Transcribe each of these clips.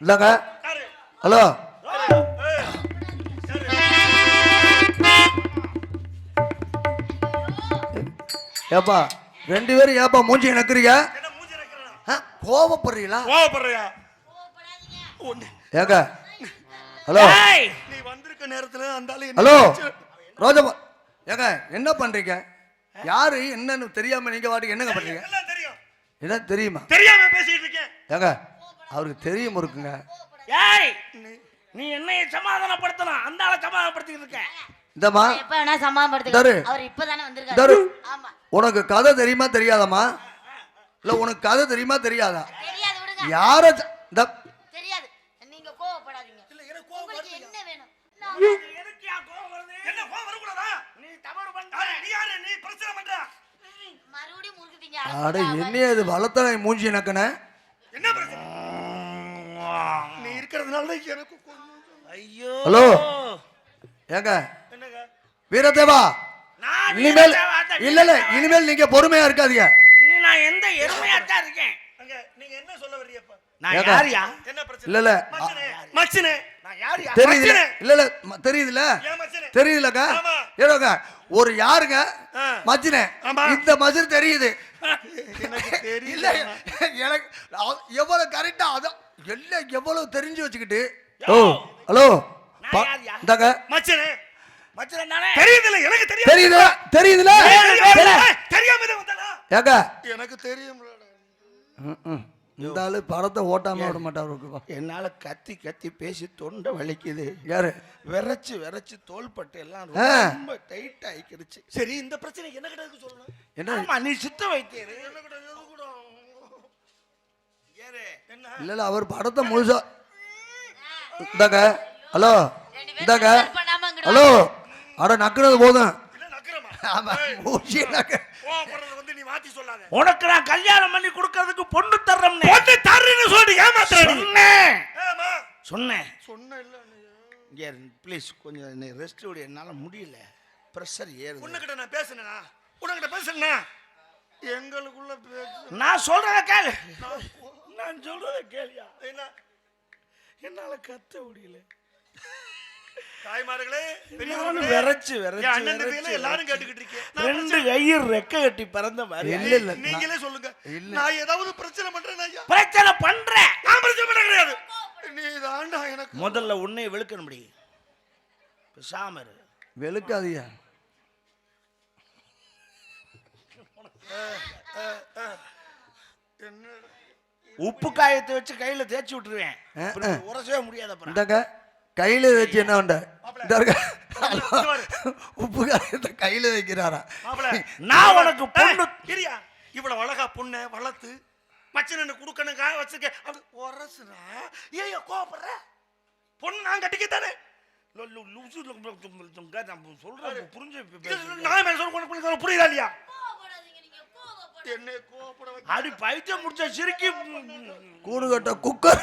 இல்லங்க. ஹலோ ஏப்பா ரெண்டு பேரும் ஏப்பா மூஞ்சி நக்குறீங்க? கோவப்படுறீங்களா? ஏங்க ஹலோ நீ வந்திருக்க நேரத்துல அந்த ஹலோ ரோஜா ஏங்க என்ன பண்றீங்க? யாரு என்னன்னு தெரியாம நீங்க வாட்டுக்கு என்னங்க பண்றீங்க? என்ன தெரியுமா? தெரியாம பேசிட்டு இருக்கேன். ஏங்க அவருக்கு தெரியும் இருக்குங்க. ஏய் நீ என்னைய சமாதானப்படுத்தலாம், அந்த ஆளை சமாதானப்படுத்திட்டு இருக்க. இந்தமா எப்ப வேணா சமாதானப்படுத்துங்க. அவர் இப்பதானே வந்திருக்காரு. ஆமா. உனக்கு கதை தெரியுமா தெரியாதமா? இல்ல உனக்கு கதை தெரியுமா தெரியாதா? தெரியாது விடுங்க. யார தெரியாது. நீங்க கோவப்படாதீங்க. இல்ல எனக்கு கோவம் என்ன வேணும்? எனக்கு யா கோவம் வருது? என்ன கோவம் வரக்கூடாதா? நீ தவறு பண்ற. நீ யாரு? நீ பிரச்சனை பண்ற. மறுபடியும் முறுக்குதீங்க. அட என்னைய இது வளர்த்தனை மூஞ்சி நக்கன. என்ன பிரச்சனை? நீ இருக்கிறதுனால தான் எனக்கு ஐயோ. ஹலோ ஏங்க என்னங்க வீரதேவா இனிமேல் இல்ல இல்ல இனிமேல் நீங்க பொறுமையா இருக்காதீங்க. நான் எந்த எருமையாத்தான் இருக்கேன். அங்க நீங்க என்ன சொல்ல வர்றீங்கப்பா? நான் யாரியா? என்ன பிரச்சனை? இல்ல இல்ல மச்சனே நான் யாரியா? தெரியுதுல இல்ல இல்ல தெரியுதுல ஏன் மச்சனே? தெரியுதுலங்க ஏங்க ஒரு யாருங்க மச்சினே இந்த மஜர் தெரியுது எனக்கு தெரியல. எனக்கு எவ்வளவு கரெக்டா அத எல்லாம் எவ்வளவு தெரிஞ்சு வச்சுக்கிட்டு ஓ ஹலோ இந்தாங்க மச்சனே மச்சனே நானே தெரியுதுல எனக்கு தெரியும். தெரியுதுல தெரியுதுல தெரியாம இத வந்தடா. ஏங்க எனக்கு தெரியும். இந்த ஆளு படத்தை ஓட்டாம விட மாட்டாரு. என்னால கத்தி கத்தி பேசி தொண்டை வலிக்குது. யாரு விரைச்சு விரைச்சு தோள்பட்டு எல்லாம் ரொம்ப டைட் ஆயிக்கிடுச்சு. சரி இந்த பிரச்சனை என்ன கிட்ட சொல்லணும்? என்ன நீ சித்த வைத்தியர் என்ன கிட்ட எது கூட ஏறு என்ன? இல்ல இல்ல அவர் படத்தை முழுசா இந்தாங்க ஹலோ இந்தாங்க ஹலோ அட நக்குனது போதும். இல்ல நக்கறமா? ஆமா மூஞ்சி நக்க கோவப்படுறது வந்து நீ மாத்தி சொல்லாத. உனக்கு நான் கல்யாணம் பண்ணி கொடுக்கிறதுக்கு பொண்ணு தர்றேன்னு பொண்ணு தர்றேன்னு சொல்லி ஏமாத்துற நீ. சொன்னேன். ஆமா சொன்னேன். சொன்ன இல்ல இங்க ப்ளீஸ் கொஞ்சம் நீ ரெஸ்ட் விடு, என்னால முடியல, பிரஷர் ஏறுது. உன்கிட்ட நான் பேசுனேனா? உன்கிட்ட பேசுனேனா? எங்களுக்குள்ள பேசு. நான் சொல்றத கேளு. நான் சொல்றத கேளியா? என்ன என்னால கத்த முடியல. தாய்மார்களே பெரியவங்க விரைச்சு என் அண்ணன் தம்பியில எல்லாரும் கேட்டுக்கிட்டு இருக்கீங்க. ரெண்டு கையில் ரெக்க கட்டி பறந்த மாதிரி. இல்ல இல்ல நீங்களே சொல்லுங்க. நான் ஏதாவது பிரச்சனை பண்றேன் ஐயா? பிரச்சனை பண்றேன். நான் பிரச்சனை பண்ண கிடையாது. நீ தாண்டா எனக்கு முதல்ல உன்னை வெளுக்க முடியும். பேசாம இரு. வெளுக்காதீங்க. என்ன உப்பு காயத்தை வச்சு கையில தேய்ச்சி விட்டுருவேன். உரசவே முடியாத. இந்தாங்க கையில வச்சு என்ன பண்ற? உப்பு காயத்தை கையில வைக்கிறாரா? நான் உனக்கு பொண்ணு இரியா இவ்வளவு அழகா பொண்ணை வளர்த்து மச்சனு குடுக்கணும் காய வச்சிருக்க. அது உரசுனா ஏன் கோவப்படுற? பொண்ணு நான் கட்டிக்கத்தானே சொல்றேன். புரிஞ்சு புரியுதா இல்லையா? என்ன கோவப்பட அடி பைத்தியம் முடிச்ச சிரிக்கி கூடு கட்ட குக்கர்.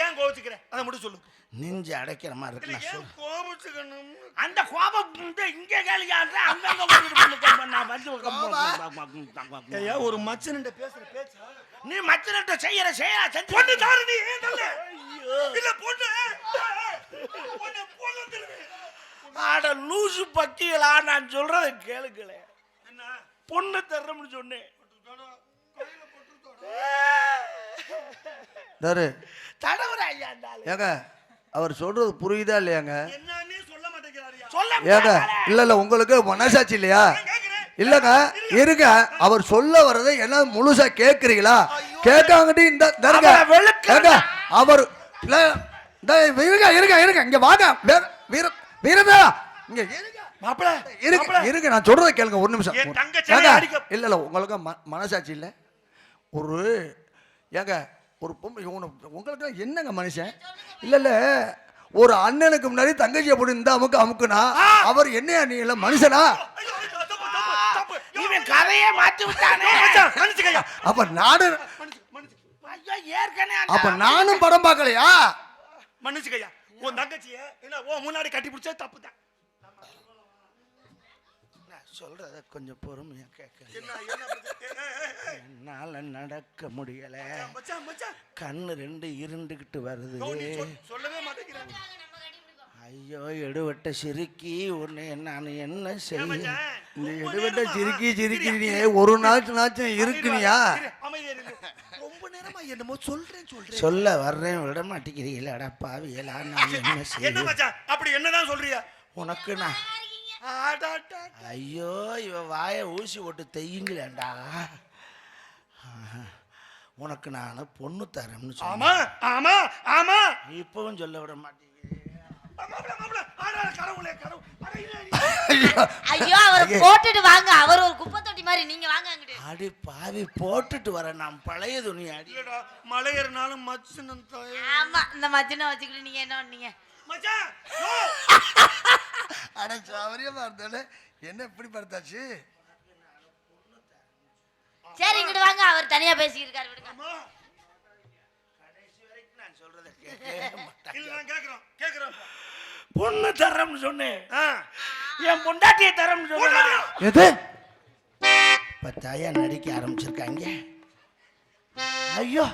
ஏன் கோவிச்சுக்கிற? அதை மட்டும் சொல்லு. நெஞ்சு அடைக்கிற மாதிரி இருக்கு. கோபிச்சுக்கணும். அந்த கோபம் இங்க கேளியா? ஒரு மச்சன் பேசுற பேச்சா? நீ மச்சன்ட்ட செய்யற செய்யறா செஞ்சு பொண்ணு தாரு நீ. ஏன் தல்ல? இல்ல பொண்ணு பொண்ணு பொண்ணு ஆட லூசு பக்கிகளா, நான் சொல்றத கேளுங்களே. என்ன பொண்ணு தர்றோம்னு சொன்னேன். தடவுற ஐயா ஏங்க அவர் சொல்றது புரியுதா இல்லையாங்க? என்னன்னே சொல்ல மாட்டேங்கிறாரியா? சொல்ல ஏங்க இல்ல இல்ல உங்களுக்கு மனசாட்சி இல்லையா? இல்லங்க இருங்க அவர் சொல்ல வர்றதை என்ன முழுசா கேக்குறீங்களா? கேட்காங்கட்டி இந்த ஏங்க அவர் இருங்க இருங்க இருங்க இங்க வாங்க வீரதா இங்க மாப்பிள இருங்க இருங்க நான் சொல்றதை கேளுங்க ஒரு நிமிஷம். என் தங்கச்சி அடிக்க இல்ல இல்ல உங்களுக்கு மனசாட்சி இல்ல? ஒரு ஏங்க ஒரு உங்களுக்கு என்னங்க மனுஷன்? இல்ல இல்ல ஒரு அண்ணனுக்கு முன்னாடி தங்கச்சியை போட்டு இந்த அமுக்கு அமுக்குனா அவர் என்னையா நீ இல்ல மனுஷனா? இவன் கதையே மாத்தி விட்டானே. அப்ப நாடு அப்ப நானும் படம் பார்க்கலையா? மன்னிச்சுக்கையா. உன் தங்கச்சிய என்ன ஓ முன்னாடி கட்டி பிடிச்சா தப்பு தான். சொல்றத கொஞ்சம் பொறுமையா கேட்க. என்ன என்ன பிரச்சனை? என்னால நடக்க முடியல. மச்சான் மச்சான் கண்ணு ரெண்டு இருண்டுகிட்டு வருது. நீ சொல்லவே மாட்டேங்கிறாங்க. ஐயோ எடுவட்ட சிரிக்கி உன்னை நான் என்ன செய்ய? இந்த எடுவட்ட சிரிக்கி ஒரு நாச்சும் இருக்குனியா? அமைதியா இரு. ரொம்ப நேரமா என்னமோ சொல்றேன் சொல்ல வர்றேன் விட மாட்டேங்கிறீங்களா? அட பாவியலா, நான் என்ன என்ன செய்ய? மச்சான் அப்படி என்னதான் சொல்றியா? உனக்கு நான் ஐயோ இவ வாய ஊசி போட்டு தையுங்களேண்டா. உனக்கு நான் பொண்ணு தரேன்னு சொன்னேன். ஆமா ஆமா ஆமா. இப்பவும் சொல்ல விட மாட்டேங்க. ஐயோ அவர் போட்டுட்டு வாங்க. அவர் ஒரு குப்பை தொட்டி மாதிரி, நீங்க வாங்க அங்கிட்டு. அடி பாவி போட்டுட்டு வர நான் பழைய துணி அடி. மலையேறினாலும் மச்சின ஆமா இந்த மச்சினை வச்சுக்கிட்டு நீங்க என்ன பண்ணீங்க? மச்சான் அட சௌரியமா இருந்தாலே என்ன இப்படி படுத்தாச்சு? சரி இங்கிட்டு வாங்க. அவர் தனியா பேசியிருக்காரு, விடுங்க. கடைசி வரைக்கும் நான் சொல்றத கேட்க இல்ல நான் கேக்குறோம். பொண்ணு தரம்னு சொன்னேன். என் பொண்டாட்டியை தரம்னு சொன்னேன். எது? பத்தாயா நடிக்க ஆரம்பிச்சிருக்காங்க. ஐயோ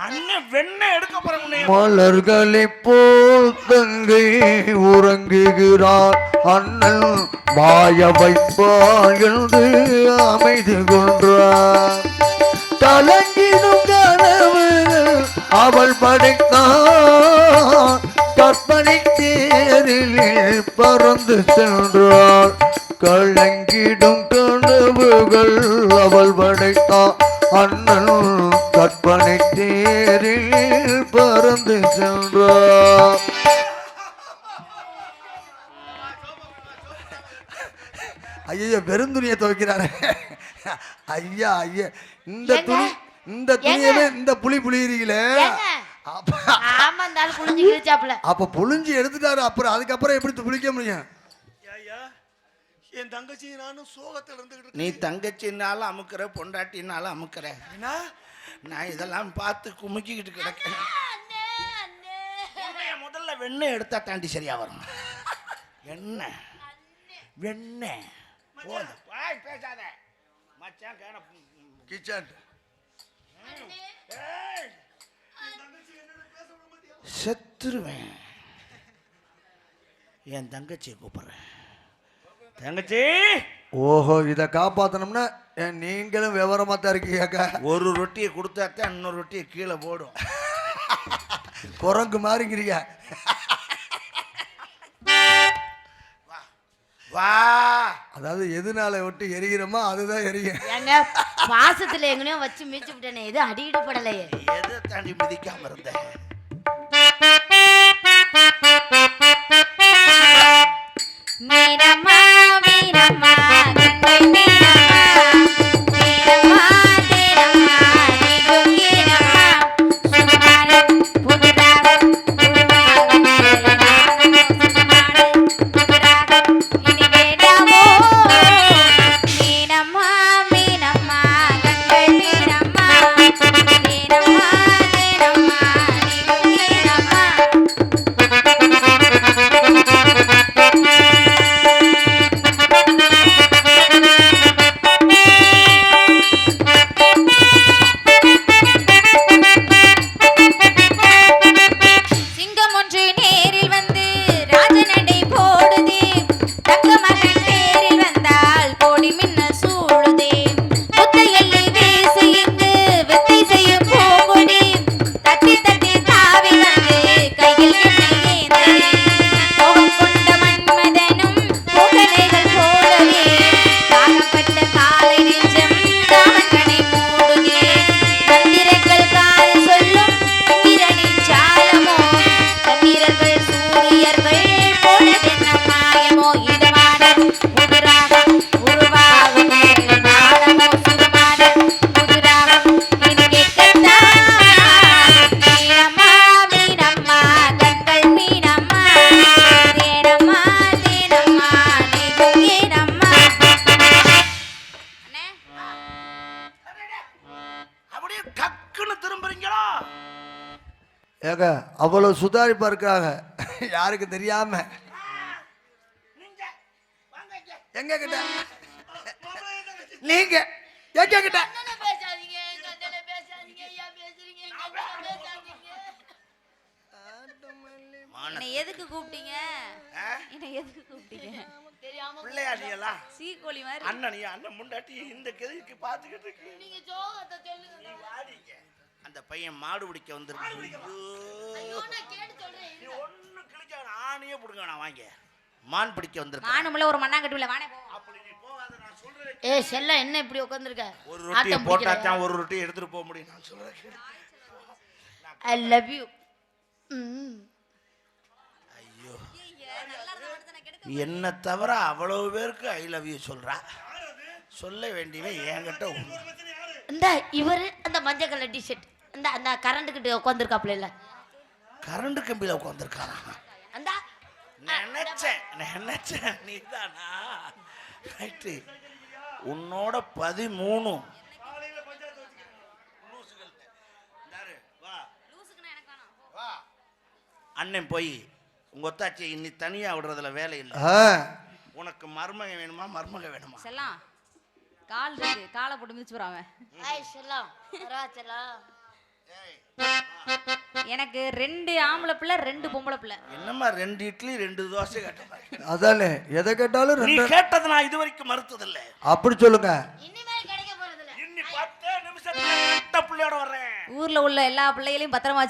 அண்ணன் வெண்ண எடுக்க போறேன். மலர்களை போல் தங்கை உறங்குகிறார், அண்ணன் வாய வைப்பார் என்று அமைதி கொன்றார். கலங்கிடும் கனவுகள் அவள் படைத்தார், கற்பனை தேரில் பறந்து சென்றாள். கலங்கிடும் கனவுகள் அவள் படைத்தார், அண்ணன் கற்பனை தேரில் பறந்து சென்றார். ஐயா பெருந்துணியை துவைக்கிறாரு. ஐயா ஐயா இந்த துணியவே இந்த புளிறீங்களே. ஆமா இந்த ஆளு புளிஞ்சு கிழிச்சாப்ல. அப்ப புளிஞ்சு எடுத்துட்டாரு. அப்புறம் அதுக்கப்புறம் எப்படி புளிக்க முடியும்? என் தங்கச்சி நானும் சோகத்துல இருந்துகிட்டு. நீ தங்கச்சினாலும் அமுக்குற, பொண்டாட்டினாலும் அமுக்குற. நான் இதெல்லாம் பார்த்து குமுக்கிக்கிட்டு கிடக்கேன். முதல்ல வெண்ணெய் எடுத்தா தாண்டி சரியா வரும். என்ன வெண்ணெய் பேசாத மச்சான். கிச்சன் செத்துருவேன். என் தங்கச்சியை கூப்பிடுறேன். தங்கச்சி. ஓஹோ இதை காப்பாத்தணும்னா நீங்களும் விவரமா தான் இருக்கீங்க. ஒரு ரொட்டியை கொடுத்தாத்தான் இன்னொரு ரொட்டியை கீழே போடும். குரங்கு மாறிங்கிறீங்க. வா. அதாவது எதுனால விட்டு எரிகிறோமோ அதுதான் எரியும். ஏங்க பாசத்துல எங்கனையோ வச்சு மீச்சு விட்டேனே, எது அடிக்கடி படலையே. எதை தாண்டி மிதிக்காம இருந்த? மீனம்மா மீனம்மா கண்கள் மீனம்மா, மீனம்மா மீனம்மா நீ குங்கினம்மா, சுகமான புதுராக புதுராக சுகமான புதுராக இனி வேண்டாமோ. மீனம்மா மீனம்மா கண்கள் மீனம்மா, மீனம்மா மீனம்மா நீ குங்கினம்மா. சிங்கம் ஒன்று நேரில் வந்து ராஜநடை போடுதே, தங்க மகன் நேரில் வந்தால் கோடி மின்னல் சூழுதே. முத்தை எள்ளி வீசு இங்கு வித்தை செய்யும் பூங்குடி, தட்டி தட்டி தாவி வந்து கையில் என்னை ஏந்தே. கோபம் கொண்ட மன்மதனும் புகழைகள் போலவே, தாகப்பட்ட காலை நெஞ்சம் காமக்கனை மூடுதே. மந்திரங்கள் கால் சொல்லும் இந்திரனின் சாலமோ, தந்திரர்கள் சூரியர்கள் போனதென்ன மாயமோ. இதமான புதுராகம் உருவாகும் நாளமோ, சுகமான புதுராகம் இனி கேட்கத்தான். மீனம்மா மீனம்மா கண்கள் மீனம்மா, தேனம்மா தேனம்மா நீ குங்கினம்மா. அண்ணே அப்படியே டக்குன்னு திரும்புறீங்களா? ஏங்க அவ்வளவு சுதாரிப்பா இருக்காங்க யாருக்கு தெரியாம. எங்க கிட்ட நீங்க எங்க கிட்ட அண்ணனை பேசாதீங்க எங்க அண்ணனை பேசாதீங்க ஏன் பேசுறீங்க எங்க அண்ணனை பேசாதீங்க என்னை எதுக்கு கூப்பிட்டீங்க என்னை எதுக்கு கூப்பிட்டீங்க தெரியாம பிள்ளையாடியெல்லாம் சீக்கோழி மாதிரி அண்ணன் நீ அண்ணன் முண்டாட்டி இந்த கெதிக்கு பார்த்துக்கிட்டு இருக்கு நீங்க சோகத்தை சொல்லுங்க வாடிங்க. அந்த பையன் மாடு பிடிக்க வந்திருக்கு ஐயோ நான் கேட்டு சொல்றேன் நீ ஒண்ணு கிழிக்க ஆணையே புடுங்க நான் வாங்க மான் பிடிக்க வந்திருக்கேன் மானுமுள்ள ஒரு மண்ணாங்கட்டுல வானே போ அப்படி நீ போகாத நான் சொல்றேன் ஏய் செல்ல என்ன இப்படி உட்கார்ந்திருக்க ஒரு ரொட்டியை போட்டாச்சான் ஒரு ரொட்டி எடுத்துட்டு போக முடியும் நான் சொல்றேன் ஐ லவ் யூ ஐயோ நல்லா இருந்த மனுஷனை கெடுக்க என்ன தவிர அவ்வளவு பேருக்கு ஐ லவ் யூ சொல்றா சொல்ல வேண்டியவன் என்கிட்ட இந்த இவரு அந்த மஞ்சள் கலர் டிஷர்ட் அந்த அந்த கரண்ட் கிட்ட உட்கார்ந்திருக்காப்ல இல்ல கரண்ட் கம்பியில உட்காந்துருக்கானா அந்த நினைச்சேன் நீதானா ரைட்டு உன்னோட 13 லூசுக்குன்னா எனக்கு வேணாம் போ. வா அண்ணன் போய் உங்க ஒத்தாச்சி இன்னி தனியா விடுறதுல வேலை இல்லை உனக்கு மருமக வேணுமா மருமக வேணுமா செல்லாம் கால் இருக்கு காலை போட்டு மிதிச்சு போறான் அவன். ஐய் செல்லம் வரவா செல்லம் எனக்கு 2 ஆம்பளை பிள்ளை 2 பொம்பளை பிள்ளை என்னம்மா 2 இட்லி 2 தோசை கேட்ட அதானே எதை கேட்டாலும் நீ 2 கேட்டது நான் இது வரைக்கும் மறுத்ததில்லை அப்படி சொல்லுங்க இனிமேல் கிடைக்க போறது இல்ல இன்னி 10 நிமிஷத்துல பிள்ளையோட வர்றேன் ஊர்ல உள்ள எல்லா பிள்ளைகளையும் பத்திரமா